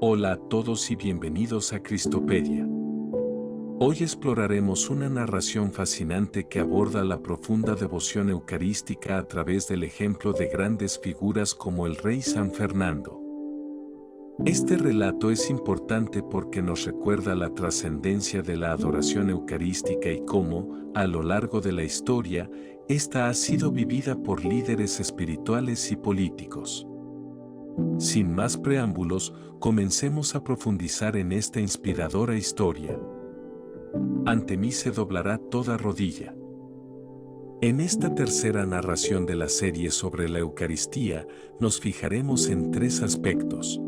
Hola a todos y bienvenidos a Cristopedia. Hoy exploraremos una narración fascinante que aborda la profunda devoción eucarística a través del ejemplo de grandes figuras como el rey San Fernando. Este relato es importante porque nos recuerda la trascendencia de la adoración eucarística y cómo, a lo largo de la historia, esta ha sido vivida por líderes espirituales y políticos. Sin más preámbulos, comencemos a profundizar en esta inspiradora historia. Ante mí se doblará toda rodilla. En esta tercera narración de la serie sobre la Eucaristía, nos fijaremos en tres aspectos.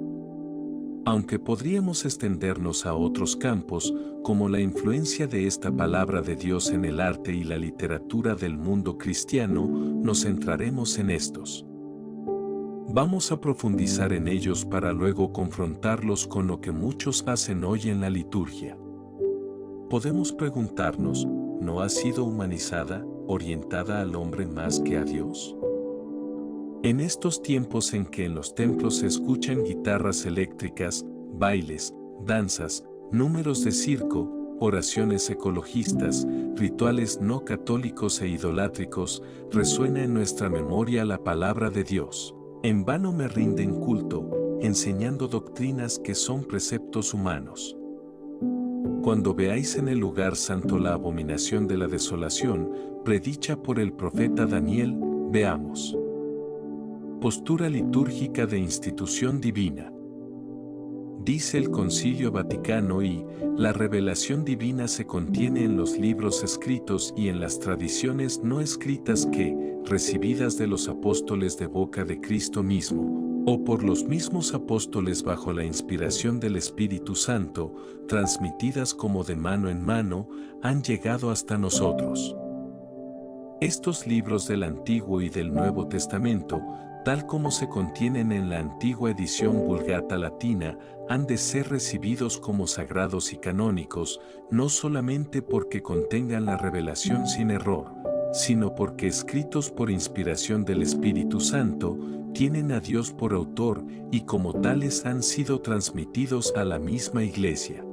Aunque podríamos extendernos a otros campos, como la influencia de esta palabra de Dios en el arte y la literatura del mundo cristiano, nos centraremos en estos. Vamos a profundizar en ellos para luego confrontarlos con lo que muchos hacen hoy en la liturgia. Podemos preguntarnos, ¿no ha sido humanizada, orientada al hombre más que a Dios? En estos tiempos en que en los templos se escuchan guitarras eléctricas, bailes, danzas, números de circo, oraciones ecologistas, rituales no católicos e idolátricos, resuena en nuestra memoria la palabra de Dios. En vano me rinden culto, enseñando doctrinas que son preceptos humanos. Cuando veáis en el lugar santo la abominación de la desolación, predicha por el profeta Daniel, veamos. Postura litúrgica de institución divina. Dice el Concilio Vaticano y, la revelación divina se contiene en los libros escritos y en las tradiciones no escritas que, recibidas de los apóstoles de boca de Cristo mismo, o por los mismos apóstoles bajo la inspiración del Espíritu Santo, transmitidas como de mano en mano, han llegado hasta nosotros. Estos libros del Antiguo y del Nuevo Testamento, tal como se contienen en la antigua edición Vulgata Latina, han de ser recibidos como sagrados y canónicos, no solamente porque contengan la revelación sin error, sino porque escritos por inspiración del Espíritu Santo, tienen a Dios por autor y como tales han sido transmitidos a la misma Iglesia.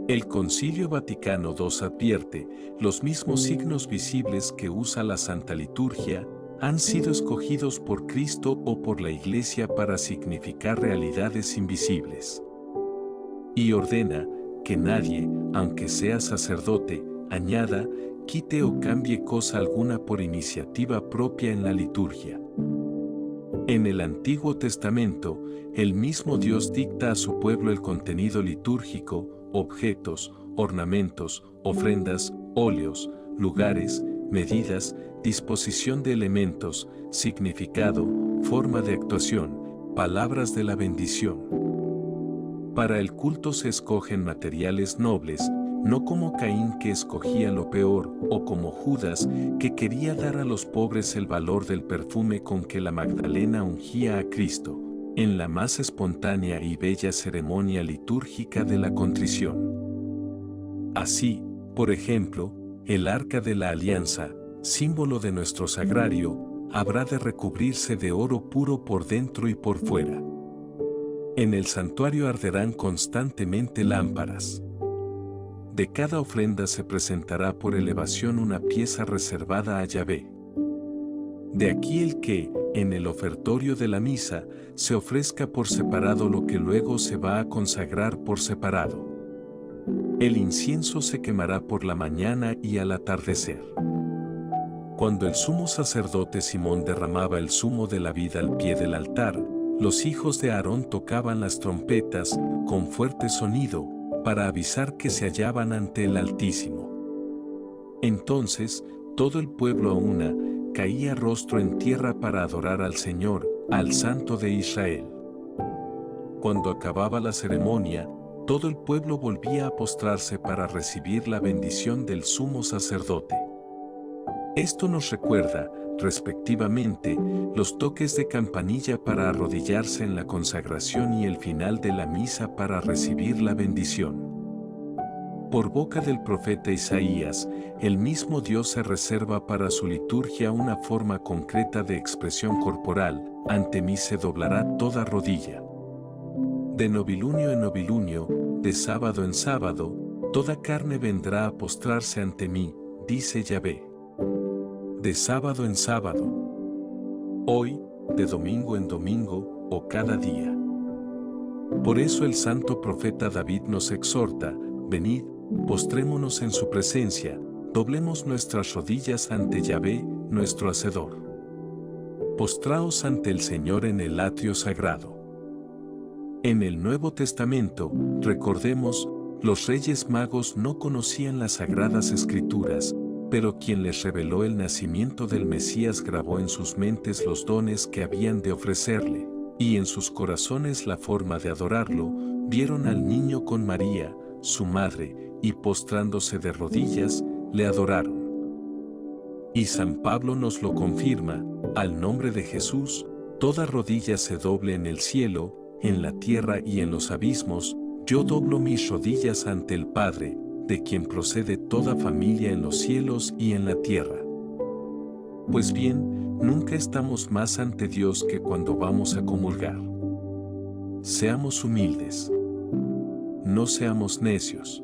El Concilio Vaticano II advierte, los mismos signos visibles que usa la Santa Liturgia, han sido escogidos por Cristo o por la Iglesia para significar realidades invisibles. Y ordena que nadie, aunque sea sacerdote, añada, quite o cambie cosa alguna por iniciativa propia en la liturgia. En el Antiguo Testamento, el mismo Dios dicta a su pueblo el contenido litúrgico, objetos, ornamentos, ofrendas, óleos, lugares, medidas, disposición de elementos, significado, forma de actuación, palabras de la bendición. Para el culto se escogen materiales nobles, no como Caín que escogía lo peor, o como Judas que quería dar a los pobres el valor del perfume con que la Magdalena ungía a Cristo, en la más espontánea y bella ceremonia litúrgica de la contrición. Así, por ejemplo, el arca de la alianza, símbolo de nuestro sagrario, habrá de recubrirse de oro puro por dentro y por fuera. En el santuario arderán constantemente lámparas. De cada ofrenda se presentará por elevación una pieza reservada a Yahvé. De aquí el que, en el ofertorio de la misa, se ofrezca por separado lo que luego se va a consagrar por separado. El incienso se quemará por la mañana y al atardecer. Cuando el sumo sacerdote Simón derramaba el zumo de la vida al pie del altar, los hijos de Aarón tocaban las trompetas, con fuerte sonido, para avisar que se hallaban ante el Altísimo. Entonces, todo el pueblo a una, caía rostro en tierra para adorar al Señor, al Santo de Israel. Cuando acababa la ceremonia, todo el pueblo volvía a postrarse para recibir la bendición del sumo sacerdote. Esto nos recuerda, respectivamente, los toques de campanilla para arrodillarse en la consagración y el final de la misa para recibir la bendición. Por boca del profeta Isaías, el mismo Dios se reserva para su liturgia una forma concreta de expresión corporal, ante mí se doblará toda rodilla. De novilunio en novilunio, de sábado en sábado, toda carne vendrá a postrarse ante mí, dice Yahvé. De sábado en sábado. Hoy, de domingo en domingo, o cada día. Por eso el santo profeta David nos exhorta: venid, postrémonos en su presencia, doblemos nuestras rodillas ante Yahvé, nuestro Hacedor. Postraos ante el Señor en el atrio sagrado. En el Nuevo Testamento, recordemos, los Reyes Magos no conocían las Sagradas Escrituras, pero quien les reveló el nacimiento del Mesías grabó en sus mentes los dones que habían de ofrecerle, y en sus corazones la forma de adorarlo. Vieron al niño con María, su madre, y postrándose de rodillas, le adoraron. Y San Pablo nos lo confirma: al nombre de Jesús, toda rodilla se doble en el cielo, en la tierra y en los abismos. Yo doblo mis rodillas ante el Padre, de quien procede toda familia en los cielos y en la tierra. Pues bien, nunca estamos más ante Dios que cuando vamos a comulgar. Seamos humildes. No seamos necios.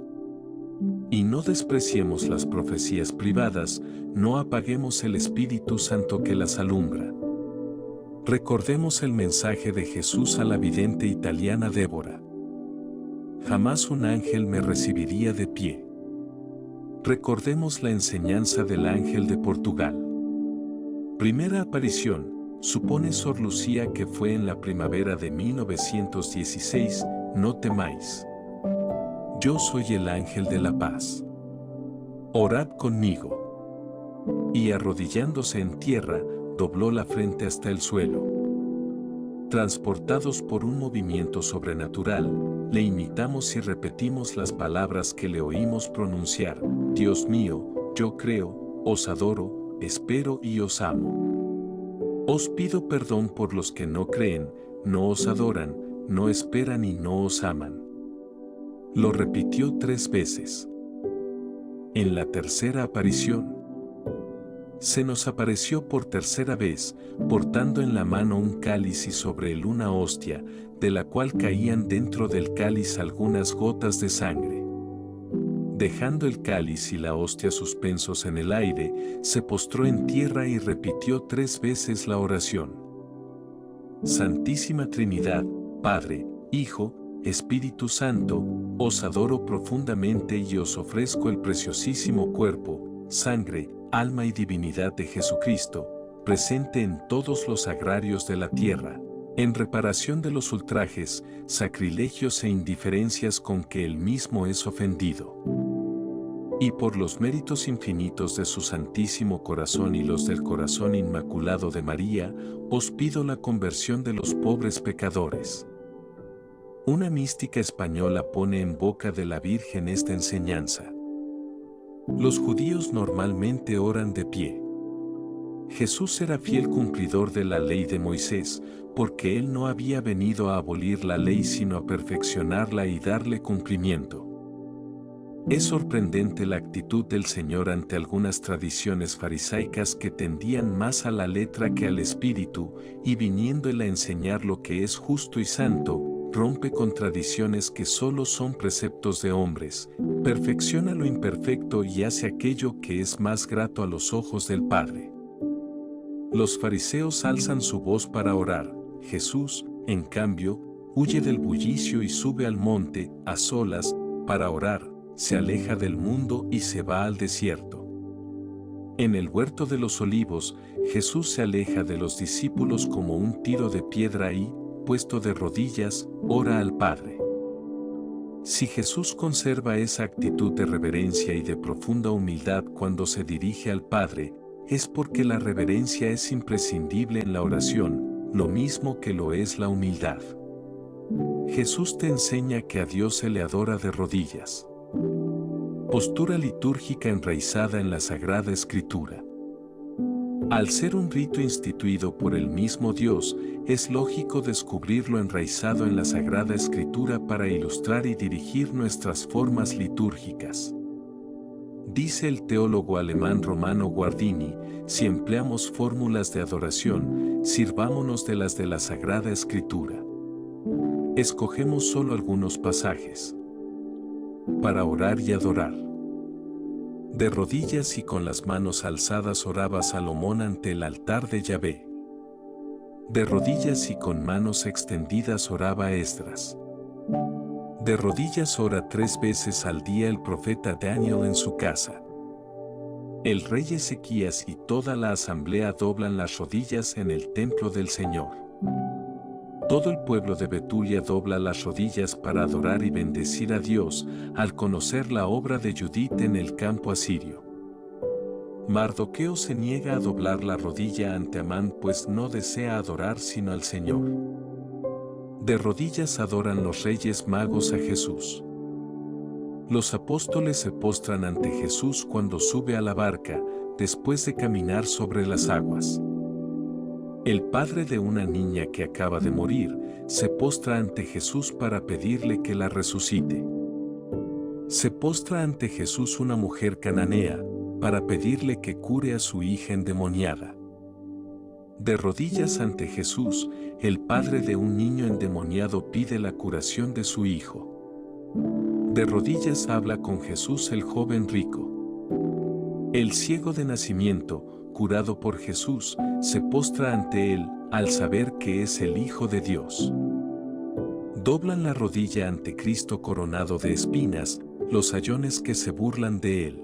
Y no despreciemos las profecías privadas, no apaguemos el Espíritu Santo que las alumbra. Recordemos el mensaje de Jesús a la vidente italiana Débora. Jamás un ángel me recibiría de pie. Recordemos la enseñanza del ángel de Portugal. Primera aparición, supone Sor Lucía que fue en la primavera de 1916, no temáis. Yo soy el ángel de la paz. Orad conmigo. Y arrodillándose en tierra, dobló la frente hasta el suelo. Transportados por un movimiento sobrenatural, le imitamos y repetimos las palabras que le oímos pronunciar: Dios mío, yo creo, os adoro, espero y os amo. Os pido perdón por los que no creen, no os adoran, no esperan y no os aman. Lo repitió 3 veces. En la tercera aparición, se nos apareció por tercera vez, portando en la mano un cáliz y sobre él una hostia, de la cual caían dentro del cáliz algunas gotas de sangre. Dejando el cáliz y la hostia suspensos en el aire, se postró en tierra y repitió 3 veces la oración: Santísima Trinidad, Padre, Hijo, Espíritu Santo, os adoro profundamente y os ofrezco el preciosísimo cuerpo, sangre, alma y divinidad de Jesucristo, presente en todos los agrarios de la tierra, en reparación de los ultrajes, sacrilegios e indiferencias con que él mismo es ofendido. Y por los méritos infinitos de su Santísimo Corazón y los del Corazón Inmaculado de María, os pido la conversión de los pobres pecadores. Una mística española pone en boca de la Virgen esta enseñanza. Los judíos normalmente oran de pie. Jesús era fiel cumplidor de la ley de Moisés, porque él no había venido a abolir la ley sino a perfeccionarla y darle cumplimiento. Es sorprendente la actitud del Señor ante algunas tradiciones farisaicas que tendían más a la letra que al espíritu, y viniendo él a enseñar lo que es justo y santo, rompe con tradiciones que solo son preceptos de hombres, perfecciona lo imperfecto y hace aquello que es más grato a los ojos del Padre. Los fariseos alzan su voz para orar. Jesús, en cambio, huye del bullicio y sube al monte, a solas, para orar, se aleja del mundo y se va al desierto. En el huerto de los olivos, Jesús se aleja de los discípulos como un tiro de piedra y, puesto de rodillas, ora al Padre. Si Jesús conserva esa actitud de reverencia y de profunda humildad cuando se dirige al Padre, es porque la reverencia es imprescindible en la oración, lo mismo que lo es la humildad. Jesús te enseña que a Dios se le adora de rodillas. Postura litúrgica enraizada en la Sagrada Escritura. Al ser un rito instituido por el mismo Dios, es lógico descubrirlo enraizado en la Sagrada Escritura para ilustrar y dirigir nuestras formas litúrgicas. Dice el teólogo alemán Romano Guardini: si empleamos fórmulas de adoración, sirvámonos de la Sagrada Escritura. Escogemos solo algunos pasajes para orar y adorar. De rodillas y con las manos alzadas oraba Salomón ante el altar de Yahvé. De rodillas y con manos extendidas oraba Esdras. De rodillas ora 3 veces al día el profeta Daniel en su casa. El rey Ezequías y toda la asamblea doblan las rodillas en el templo del Señor. Todo el pueblo de Betulia dobla las rodillas para adorar y bendecir a Dios al conocer la obra de Judith en el campo asirio. Mardoqueo se niega a doblar la rodilla ante Amán, pues no desea adorar sino al Señor. De rodillas adoran los reyes magos a Jesús. Los apóstoles se postran ante Jesús cuando sube a la barca, después de caminar sobre las aguas. El padre de una niña que acaba de morir se postra ante Jesús para pedirle que la resucite. Se postra ante Jesús una mujer cananea para pedirle que cure a su hija endemoniada. De rodillas ante Jesús, el padre de un niño endemoniado pide la curación de su hijo. De rodillas habla con Jesús el joven rico. El ciego de nacimiento, curado por Jesús, se postra ante él al saber que es el Hijo de Dios. Doblan la rodilla ante Cristo coronado de espinas, los sayones que se burlan de él.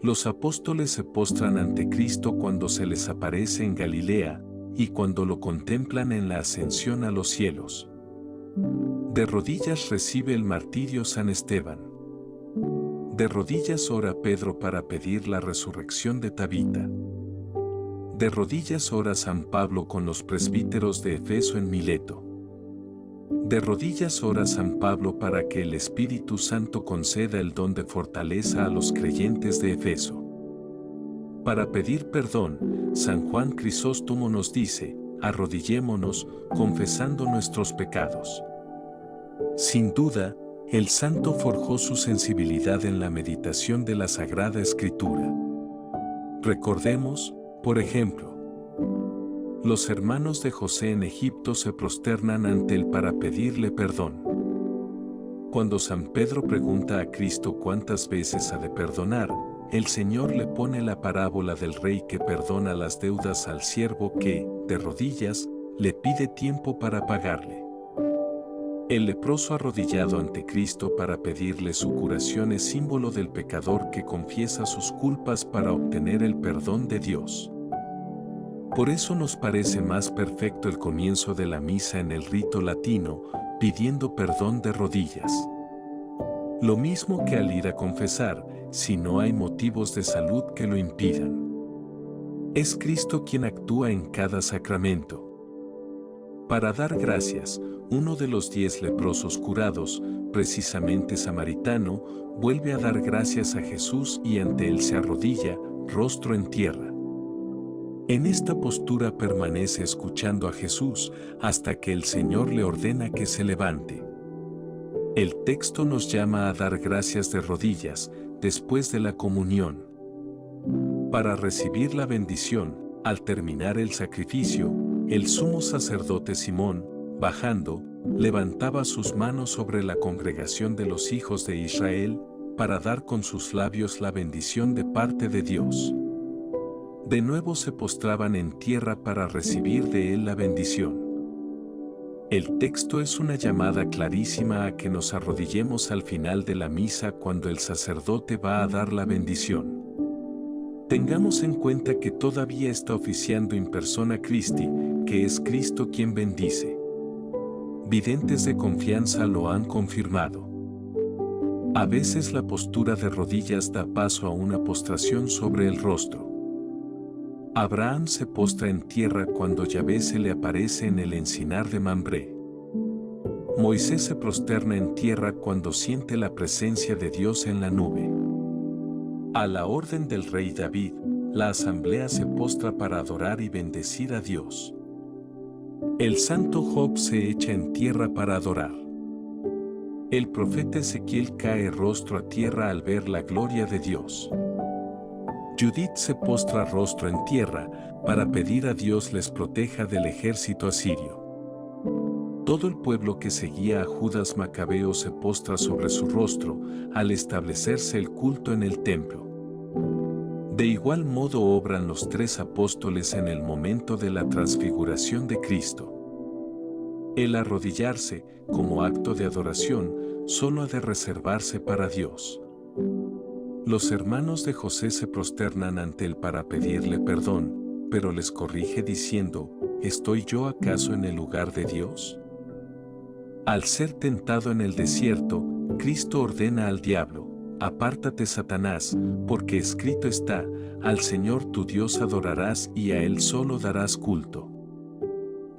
Los apóstoles se postran ante Cristo cuando se les aparece en Galilea y cuando lo contemplan en la ascensión a los cielos. De rodillas recibe el martirio San Esteban. De rodillas ora Pedro para pedir la resurrección de Tabita. De rodillas ora San Pablo con los presbíteros de Efeso en Mileto. De rodillas ora San Pablo para que el Espíritu Santo conceda el don de fortaleza a los creyentes de Efeso. Para pedir perdón, San Juan Crisóstomo nos dice: arrodillémonos, confesando nuestros pecados. Sin duda, el santo forjó su sensibilidad en la meditación de la Sagrada Escritura. Recordemos, por ejemplo, los hermanos de José en Egipto se prosternan ante él para pedirle perdón. Cuando San Pedro pregunta a Cristo cuántas veces ha de perdonar, el Señor le pone la parábola del rey que perdona las deudas al siervo que, de rodillas, le pide tiempo para pagarle. El leproso arrodillado ante Cristo para pedirle su curación es símbolo del pecador que confiesa sus culpas para obtener el perdón de Dios. Por eso nos parece más perfecto el comienzo de la misa en el rito latino, pidiendo perdón de rodillas. Lo mismo que al ir a confesar, si no hay motivos de salud que lo impidan. Es Cristo quien actúa en cada sacramento. Para dar gracias, uno de los 10 leprosos curados, precisamente samaritano, vuelve a dar gracias a Jesús y ante él se arrodilla, rostro en tierra. En esta postura permanece escuchando a Jesús hasta que el Señor le ordena que se levante. El texto nos llama a dar gracias de rodillas, después de la comunión. Para recibir la bendición, al terminar el sacrificio, el sumo sacerdote Simón, bajando, levantaba sus manos sobre la congregación de los hijos de Israel, para dar con sus labios la bendición de parte de Dios. De nuevo se postraban en tierra para recibir de él la bendición. El texto es una llamada clarísima a que nos arrodillemos al final de la misa cuando el sacerdote va a dar la bendición. Tengamos en cuenta que todavía está oficiando in persona Christi, que es Cristo quien bendice. Videntes de confianza lo han confirmado. A veces la postura de rodillas da paso a una postración sobre el rostro. Abraham se postra en tierra cuando Yahvé se le aparece en el encinar de Mambré. Moisés se prosterna en tierra cuando siente la presencia de Dios en la nube. A la orden del rey David, la asamblea se postra para adorar y bendecir a Dios. El santo Job se echa en tierra para adorar. El profeta Ezequiel cae rostro a tierra al ver la gloria de Dios. Judith se postra rostro en tierra para pedir a Dios les proteja del ejército asirio. Todo el pueblo que seguía a Judas Macabeo se postra sobre su rostro al establecerse el culto en el templo. De igual modo obran los 3 apóstoles en el momento de la transfiguración de Cristo. El arrodillarse, como acto de adoración, solo ha de reservarse para Dios. Los hermanos de José se prosternan ante él para pedirle perdón, pero les corrige diciendo, ¿estoy yo acaso en el lugar de Dios? Al ser tentado en el desierto, Cristo ordena al diablo, apártate Satanás, porque escrito está, al Señor tu Dios adorarás y a Él solo darás culto.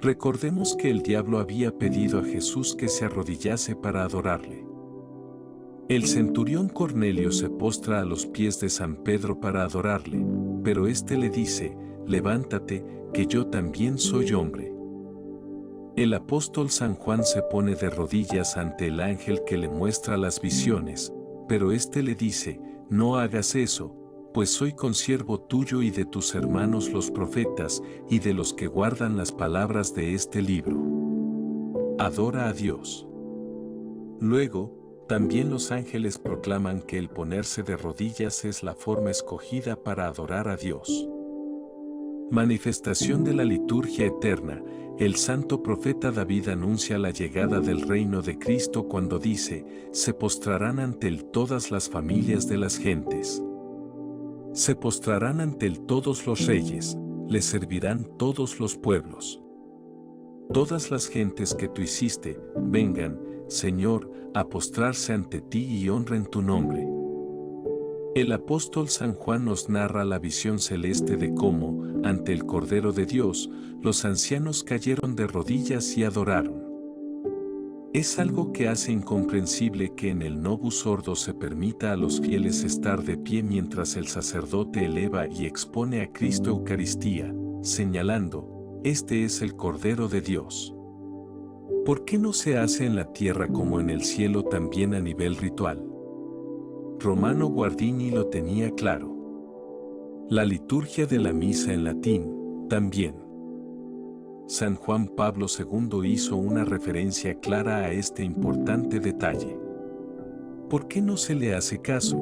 Recordemos que el diablo había pedido a Jesús que se arrodillase para adorarle. El centurión Cornelio se postra a los pies de San Pedro para adorarle, pero éste le dice, levántate, que yo también soy hombre. El apóstol San Juan se pone de rodillas ante el ángel que le muestra las visiones, pero éste le dice, no hagas eso, pues soy consiervo tuyo y de tus hermanos los profetas, y de los que guardan las palabras de este libro. Adora a Dios. Luego, también los ángeles proclaman que el ponerse de rodillas es la forma escogida para adorar a Dios. Manifestación de la liturgia eterna, el santo profeta David anuncia la llegada del reino de Cristo cuando dice, se postrarán ante él todas las familias de las gentes. Se postrarán ante él todos los reyes, le servirán todos los pueblos. Todas las gentes que tú hiciste, vengan, Señor, a postrarse ante ti y honren tu nombre. El apóstol San Juan nos narra la visión celeste de cómo, ante el Cordero de Dios, los ancianos cayeron de rodillas y adoraron. Es algo que hace incomprensible que en el Novus Ordo se permita a los fieles estar de pie mientras el sacerdote eleva y expone a Cristo Eucaristía, señalando, este es el Cordero de Dios. ¿Por qué no se hace en la tierra como en el cielo también a nivel ritual? Romano Guardini lo tenía claro. La liturgia de la misa en latín, también. San Juan Pablo II hizo una referencia clara a este importante detalle. ¿Por qué no se le hace caso?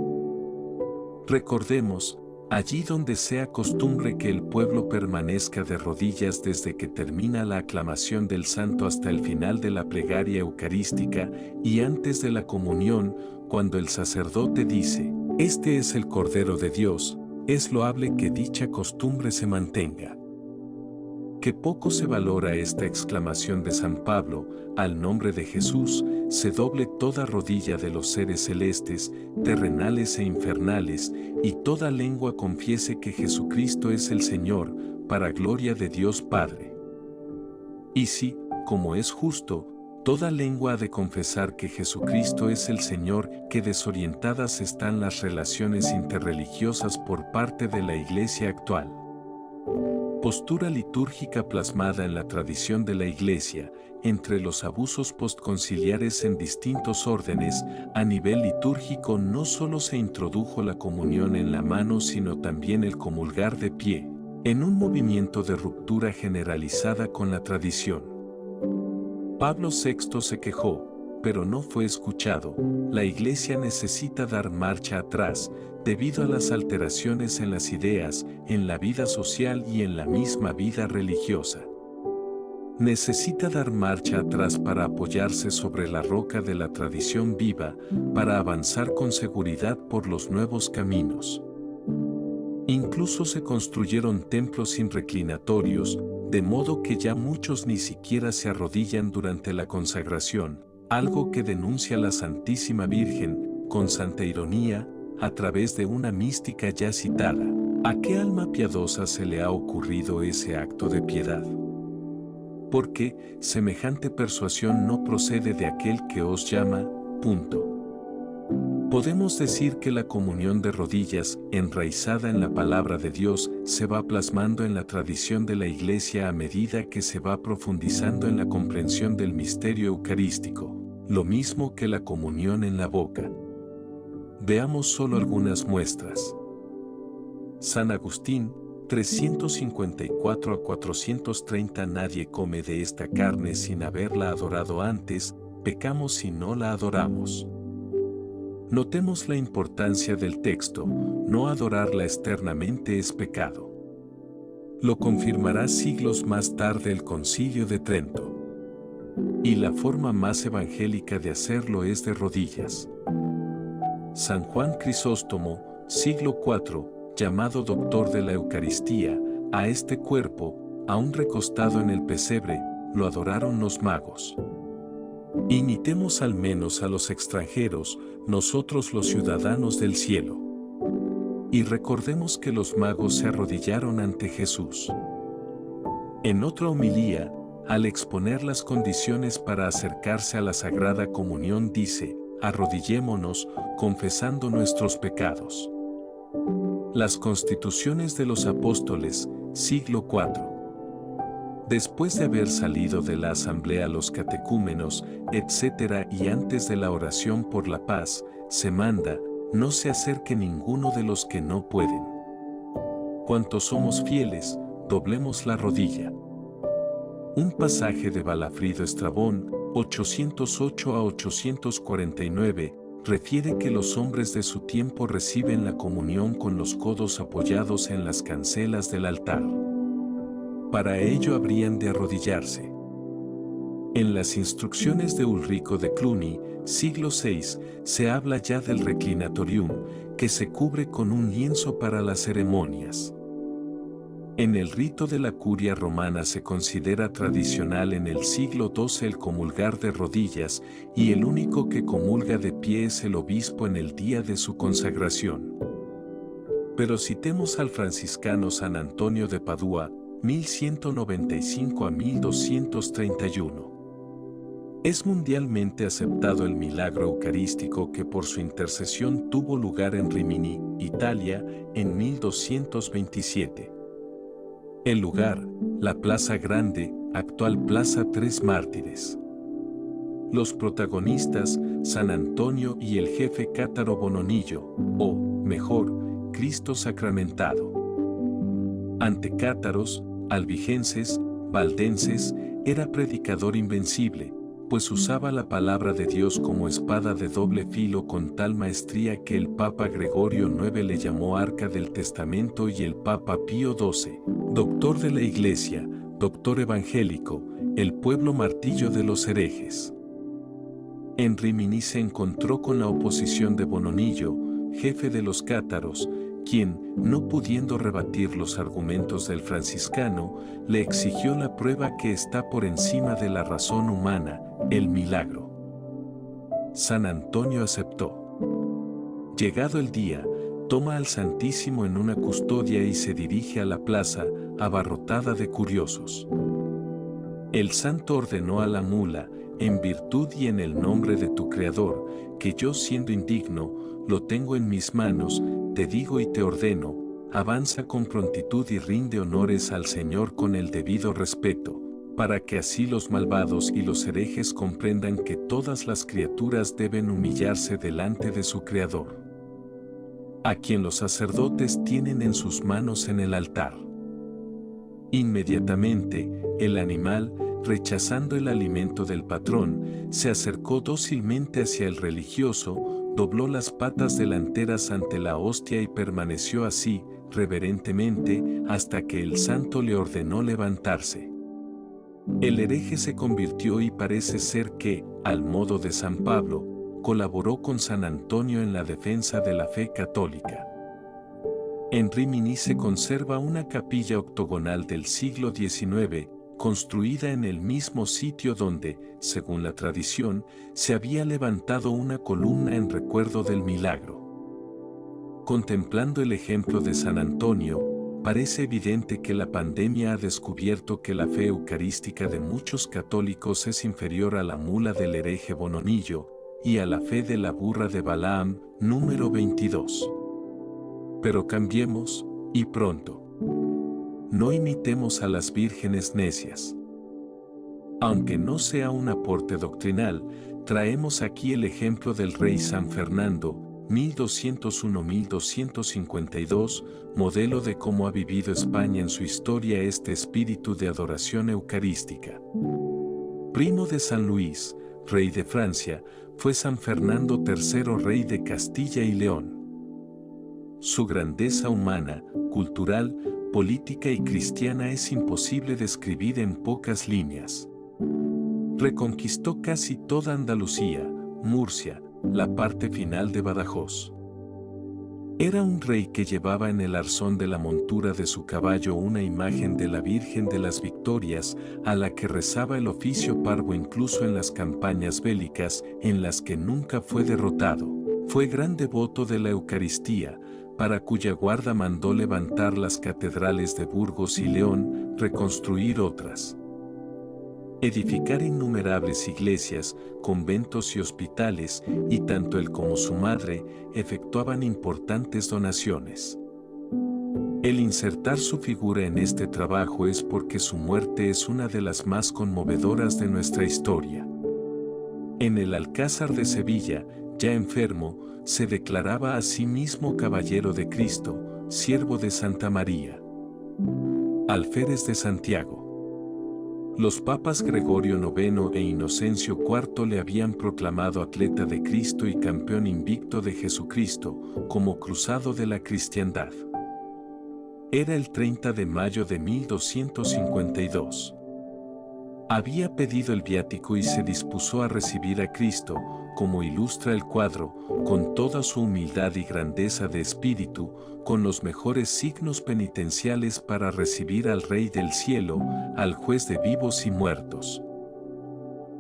Recordemos, allí donde sea costumbre que el pueblo permanezca de rodillas desde que termina la aclamación del santo hasta el final de la plegaria eucarística y antes de la comunión, cuando el sacerdote dice, este es el Cordero de Dios, es loable que dicha costumbre se mantenga. Que poco se valora esta exclamación de San Pablo, al nombre de Jesús, se doble toda rodilla de los seres celestes, terrenales e infernales, y toda lengua confiese que Jesucristo es el Señor, para gloria de Dios Padre. Y si, como es justo, toda lengua ha de confesar que Jesucristo es el Señor, que desorientadas están las relaciones interreligiosas por parte de la Iglesia actual. Postura litúrgica plasmada en la tradición de la Iglesia, entre los abusos postconciliares en distintos órdenes, a nivel litúrgico no solo se introdujo la comunión en la mano sino también el comulgar de pie, en un movimiento de ruptura generalizada con la tradición. Pablo VI se quejó, pero no fue escuchado. La Iglesia necesita dar marcha atrás, debido a las alteraciones en las ideas, en la vida social y en la misma vida religiosa. Necesita dar marcha atrás para apoyarse sobre la roca de la tradición viva, para avanzar con seguridad por los nuevos caminos. Incluso se construyeron templos sin reclinatorios, de modo que ya muchos ni siquiera se arrodillan durante la consagración, algo que denuncia la Santísima Virgen, con santa ironía, a través de una mística ya citada. ¿A qué alma piadosa se le ha ocurrido ese acto de piedad? Porque semejante persuasión no procede de aquel que os llama, punto. Podemos decir que la comunión de rodillas, enraizada en la palabra de Dios, se va plasmando en la tradición de la Iglesia a medida que se va profundizando en la comprensión del misterio eucarístico, lo mismo que la comunión en la boca. Veamos solo algunas muestras. San Agustín, 354 a 430 Nadie come de esta carne sin haberla adorado antes, pecamos si no la adoramos. Notemos la importancia del texto, no adorarla externamente es pecado. Lo confirmará siglos más tarde el Concilio de Trento. Y la forma más evangélica de hacerlo es de rodillas. San Juan Crisóstomo, siglo IV, llamado doctor de la Eucaristía, a este cuerpo, aún recostado en el pesebre, lo adoraron los magos. Imitemos al menos a los extranjeros, nosotros los ciudadanos del cielo. Y recordemos que los magos se arrodillaron ante Jesús. En otra homilía, al exponer las condiciones para acercarse a la Sagrada Comunión dice, arrodillémonos, confesando nuestros pecados. Las Constituciones de los Apóstoles, siglo IV. Después de haber salido de la asamblea los catecúmenos, etc. y antes de la oración por la paz, se manda, no se acerque ninguno de los que no pueden. Cuantos somos fieles, doblemos la rodilla. Un pasaje de Balafrido Estrabón, 808 a 849, refiere que los hombres de su tiempo reciben la comunión con los codos apoyados en las cancelas del altar. Para ello habrían de arrodillarse. En las instrucciones de Ulrico de Cluny, siglo VI, se habla ya del reclinatorium, que se cubre con un lienzo para las ceremonias. En el rito de la curia romana se considera tradicional en el siglo XII el comulgar de rodillas, y el único que comulga de pie es el obispo en el día de su consagración. Pero citemos al franciscano San Antonio de Padua, 1195 a 1231. Es mundialmente aceptado el milagro eucarístico que por su intercesión tuvo lugar en Rimini, Italia, en 1227. El lugar, la Plaza Grande, actual Plaza Tres Mártires. Los protagonistas, San Antonio y el jefe cátaro Bononillo, o, mejor, Cristo sacramentado. Ante cátaros, albigenses, valdenses, era predicador invencible, pues usaba la palabra de Dios como espada de doble filo con tal maestría que el Papa Gregorio IX le llamó Arca del Testamento y el Papa Pío XII, doctor de la Iglesia, doctor evangélico, el pueblo martillo de los herejes. En Rimini se encontró con la oposición de Bononillo, jefe de los cátaros, quien, no pudiendo rebatir los argumentos del franciscano, le exigió la prueba que está por encima de la razón humana, el milagro. San Antonio aceptó. Llegado el día, toma al Santísimo en una custodia y se dirige a la plaza, abarrotada de curiosos. El santo ordenó a la mula, en virtud y en el nombre de tu Creador, que yo siendo indigno, lo tengo en mis manos, te digo y te ordeno, avanza con prontitud y rinde honores al Señor con el debido respeto, para que así los malvados y los herejes comprendan que todas las criaturas deben humillarse delante de su Creador, a quien los sacerdotes tienen en sus manos en el altar. Inmediatamente, el animal, rechazando el alimento del patrón, se acercó dócilmente hacia el religioso, dobló las patas delanteras ante la hostia y permaneció así, reverentemente, hasta que el santo le ordenó levantarse. El hereje se convirtió y parece ser que, al modo de San Pablo, colaboró con San Antonio en la defensa de la fe católica. En Rimini se conserva una capilla octogonal del siglo XIX, construida en el mismo sitio donde, según la tradición, se había levantado una columna en recuerdo del milagro. Contemplando el ejemplo de San Antonio, parece evidente que la pandemia ha descubierto que la fe eucarística de muchos católicos es inferior a la mula del hereje Bononillo y a la fe de la burra de Balaam, número 22. Pero cambiemos, y pronto. No imitemos a las vírgenes necias. Aunque no sea un aporte doctrinal, traemos aquí el ejemplo del rey San Fernando, 1201-1252, modelo de cómo ha vivido España en su historia este espíritu de adoración eucarística. Primo de San Luis, rey de Francia, fue San Fernando III, rey de Castilla y León. Su grandeza humana, cultural, política y cristiana es imposible describir en pocas líneas. Reconquistó casi toda Andalucía, Murcia, la parte final de Badajoz. Era un rey que llevaba en el arzón de la montura de su caballo una imagen de la Virgen de las Victorias, a la que rezaba el oficio parvo incluso en las campañas bélicas, en las que nunca fue derrotado. Fue gran devoto de la Eucaristía, para cuya guarda mandó levantar las catedrales de Burgos y León, reconstruir otras, edificar innumerables iglesias, conventos y hospitales, y tanto él como su madre efectuaban importantes donaciones. El insertar su figura en este trabajo es porque su muerte es una de las más conmovedoras de nuestra historia. En el Alcázar de Sevilla, ya enfermo, se declaraba a sí mismo caballero de Cristo, siervo de Santa María. Alférez de Santiago. Los papas Gregorio IX e Inocencio IV le habían proclamado atleta de Cristo y campeón invicto de Jesucristo, como cruzado de la cristiandad. Era el 30 de mayo de 1252. Había pedido el viático y se dispuso a recibir a Cristo, como ilustra el cuadro, con toda su humildad y grandeza de espíritu, con los mejores signos penitenciales para recibir al Rey del Cielo, al juez de vivos y muertos.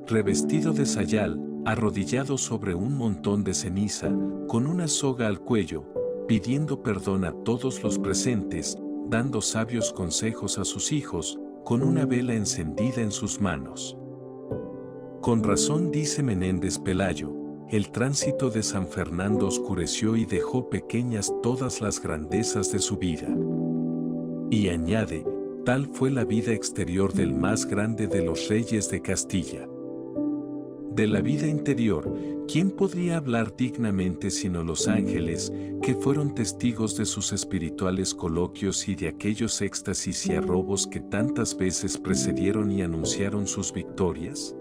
Revestido de sayal, arrodillado sobre un montón de ceniza, con una soga al cuello, pidiendo perdón a todos los presentes, dando sabios consejos a sus hijos, con una vela encendida en sus manos. Con razón dice Menéndez Pelayo, el tránsito de San Fernando oscureció y dejó pequeñas todas las grandezas de su vida. Y añade, tal fue la vida exterior del más grande de los reyes de Castilla. De la vida interior, ¿quién podría hablar dignamente sino los ángeles, que fueron testigos de sus espirituales coloquios y de aquellos éxtasis y arrobos que tantas veces precedieron y anunciaron sus victorias?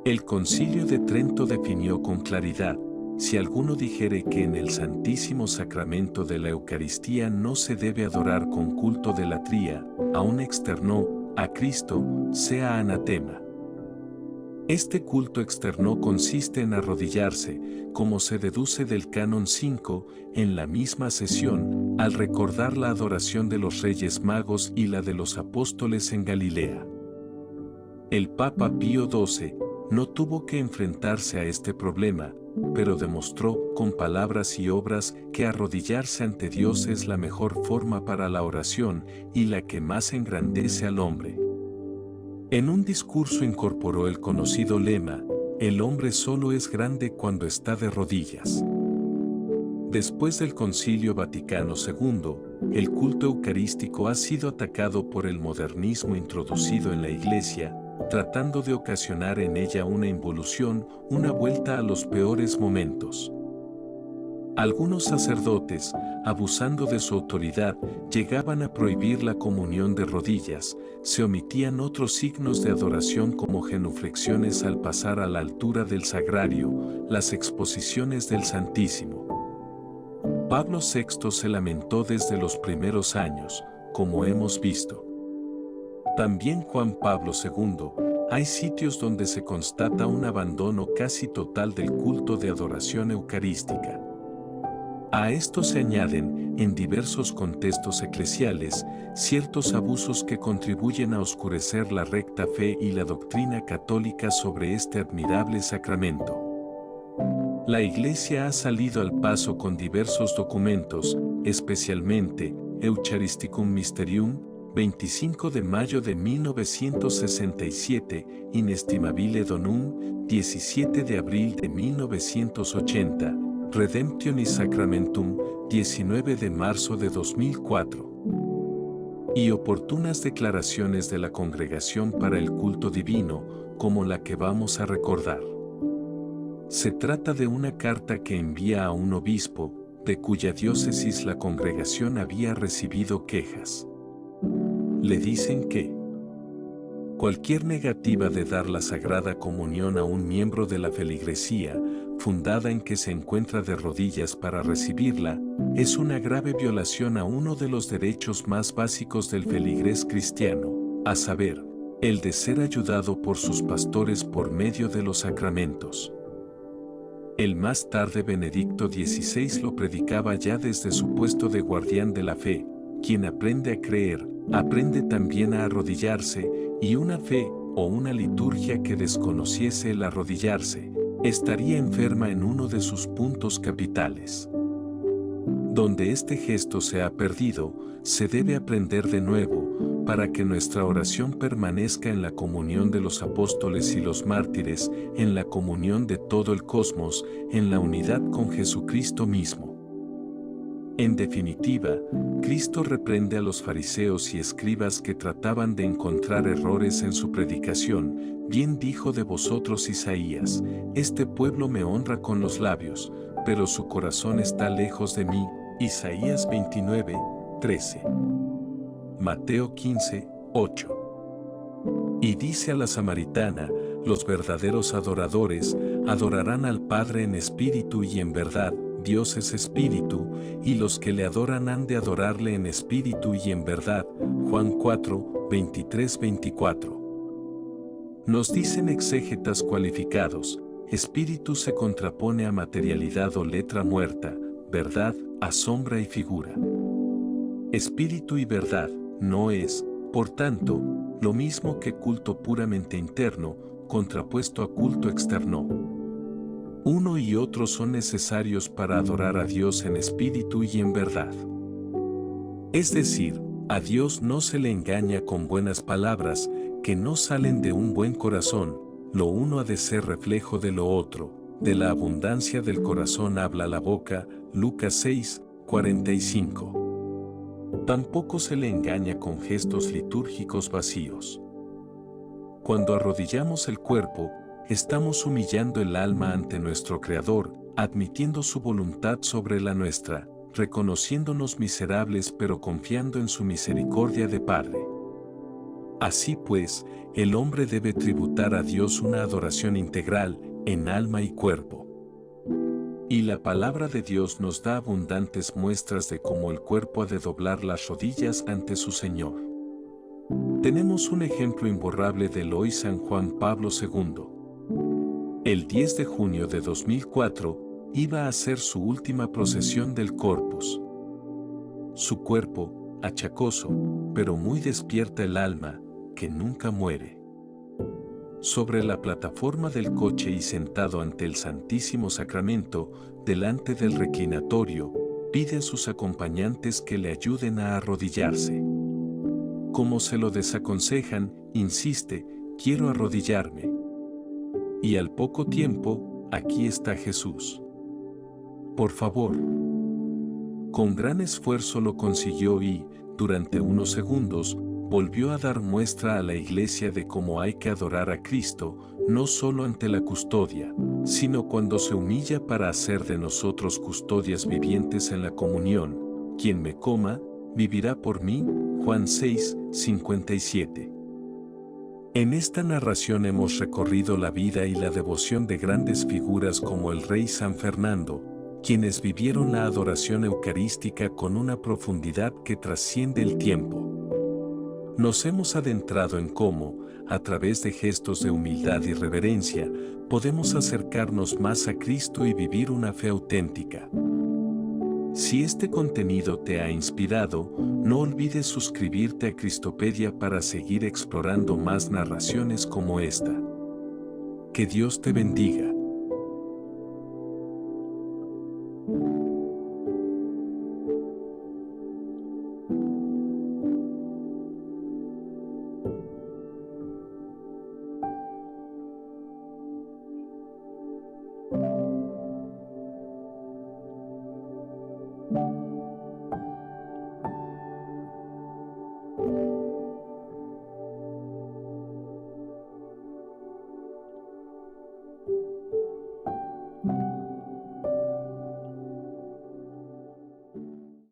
El Concilio de Trento definió con claridad: si alguno dijere que en el Santísimo Sacramento de la Eucaristía no se debe adorar con culto de latría, aun externó a Cristo, sea anatema. Este culto externo consiste en arrodillarse, como se deduce del Canon 5, en la misma sesión, al recordar la adoración de los Reyes Magos y la de los apóstoles en Galilea. El Papa Pío XII no tuvo que enfrentarse a este problema, pero demostró con palabras y obras que arrodillarse ante Dios es la mejor forma para la oración y la que más engrandece al hombre. En un discurso incorporó el conocido lema: el hombre solo es grande cuando está de rodillas. Después del Concilio Vaticano II, el culto eucarístico ha sido atacado por el modernismo introducido en la Iglesia, tratando de ocasionar en ella una involución, una vuelta a los peores momentos. Algunos sacerdotes, abusando de su autoridad, llegaban a prohibir la comunión de rodillas, se omitían otros signos de adoración como genuflexiones al pasar a la altura del sagrario, las exposiciones del Santísimo. Pablo VI se lamentó desde los primeros años, como hemos visto. También Juan Pablo II, hay sitios donde se constata un abandono casi total del culto de adoración eucarística. A esto se añaden, en diversos contextos eclesiales, ciertos abusos que contribuyen a oscurecer la recta fe y la doctrina católica sobre este admirable sacramento. La Iglesia ha salido al paso con diversos documentos, especialmente Eucharisticum Mysterium, 25 de mayo de 1967, Inestimabile Donum, 17 de abril de 1980, Redemptionis Sacramentum, 19 de marzo de 2004. Y oportunas declaraciones de la Congregación para el Culto Divino, como la que vamos a recordar. Se trata de una carta que envía a un obispo, de cuya diócesis la congregación había recibido quejas. Le dicen que cualquier negativa de dar la Sagrada Comunión a un miembro de la feligresía, fundada en que se encuentra de rodillas para recibirla, es una grave violación a uno de los derechos más básicos del feligrés cristiano, a saber, el de ser ayudado por sus pastores por medio de los sacramentos. El más tarde Benedicto XVI lo predicaba ya desde su puesto de guardián de la fe: quien aprende a creer, aprende también a arrodillarse, y una fe, o una liturgia que desconociese el arrodillarse, estaría enferma en uno de sus puntos capitales. Donde este gesto se ha perdido, se debe aprender de nuevo, para que nuestra oración permanezca en la comunión de los apóstoles y los mártires, en la comunión de todo el cosmos, en la unidad con Jesucristo mismo. En definitiva, Cristo reprende a los fariseos y escribas que trataban de encontrar errores en su predicación. Bien dijo de vosotros Isaías: este pueblo me honra con los labios, pero su corazón está lejos de mí. Isaías 29, 13. Mateo 15, 8. Y dice a la samaritana: los verdaderos adoradores adorarán al Padre en espíritu y en verdad. Dios es espíritu, y los que le adoran han de adorarle en espíritu y en verdad. Juan 4, 23-24. Nos dicen exégetas cualificados: espíritu se contrapone a materialidad o letra muerta, verdad a sombra y figura. Espíritu y verdad no es, por tanto, lo mismo que culto puramente interno, contrapuesto a culto externo. Uno y otro son necesarios para adorar a Dios en espíritu y en verdad. Es decir, a Dios no se le engaña con buenas palabras que no salen de un buen corazón. Lo uno ha de ser reflejo de lo otro. De la abundancia del corazón habla la boca. Lucas 6, 45. Tampoco se le engaña con gestos litúrgicos vacíos. Cuando arrodillamos el cuerpo, estamos humillando el alma ante nuestro Creador, admitiendo su voluntad sobre la nuestra, reconociéndonos miserables pero confiando en su misericordia de Padre. Así pues, el hombre debe tributar a Dios una adoración integral, en alma y cuerpo. Y la palabra de Dios nos da abundantes muestras de cómo el cuerpo ha de doblar las rodillas ante su Señor. Tenemos un ejemplo imborrable del hoy San Juan Pablo II. El 10 de junio de 2004, iba a hacer su última procesión del Corpus. Su cuerpo, achacoso, pero muy despierta el alma, que nunca muere. Sobre la plataforma del coche y sentado ante el Santísimo Sacramento, delante del reclinatorio, pide a sus acompañantes que le ayuden a arrodillarse. Como se lo desaconsejan, insiste: quiero arrodillarme. Y al poco tiempo, aquí está Jesús. Por favor. Con gran esfuerzo lo consiguió y, durante unos segundos, volvió a dar muestra a la Iglesia de cómo hay que adorar a Cristo, no solo ante la custodia, sino cuando se humilla para hacer de nosotros custodias vivientes en la comunión. Quien me coma, vivirá por mí. Juan 6, 57. En esta narración hemos recorrido la vida y la devoción de grandes figuras como el rey San Fernando, quienes vivieron la adoración eucarística con una profundidad que trasciende el tiempo. Nos hemos adentrado en cómo, a través de gestos de humildad y reverencia, podemos acercarnos más a Cristo y vivir una fe auténtica. Si este contenido te ha inspirado, no olvides suscribirte a Cristopedia para seguir explorando más narraciones como esta. Que Dios te bendiga.